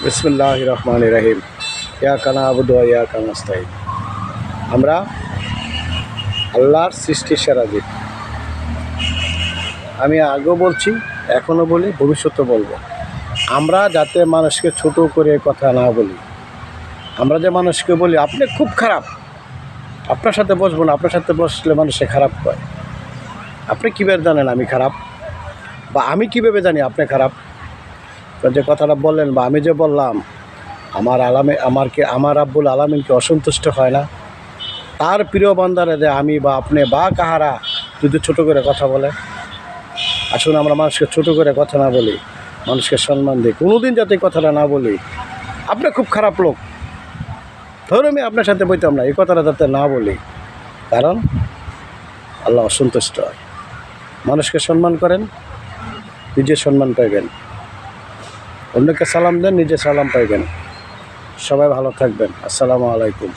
বিসমিল্লাহির রহমানির রহিম। ইয়াকা না'বুদু ওয়া ইয়াকা নাস্তাঈন। আমরা আল্লাহর সৃষ্টির সেরা জীব। আমি আগেও বলছি, এখনও বলি, ভবিষ্যতে বলবো, আমরা যাতে মানুষকে ছোট করে কথা না বলি। আমরা যে মানুষকে বলি আপনি খুব খারাপ, আপনার সাথে বসবো না, আপনার সাথে বসলে মানুষে খারাপ কয়। আপনি কীভাবে জানেন আমি খারাপ, বা আমি কীভাবে জানি আপনি খারাপ? যে কথাটা বললেন বা আমি যে বললাম, আমার রাব্বুল আলামিনকে অসন্তুষ্ট হয় না? তার প্রিয় বান্দারে যে আমি বা আপনি বা কাহারা যদি ছোট করে কথা বলে, আসুন আমরা মানুষকে ছোট করে কথা না বলি, মানুষকে সম্মান দিই। কোনোদিন যাতে কথাটা না বলি আপনি খুব খারাপ লোক, ধরুন আমি আপনার সাথে বইতাম না, এই কথাটা যাতে না বলি, কারণ আল্লাহ অসন্তুষ্ট হয়। মানুষকে সম্মান করেন, নিজে সম্মান পাইবেন। অন্যকে সালাম দেন, নিজে সালাম পাইবেন। সবাই ভালো থাকবেন। আসসালামু আলাইকুম।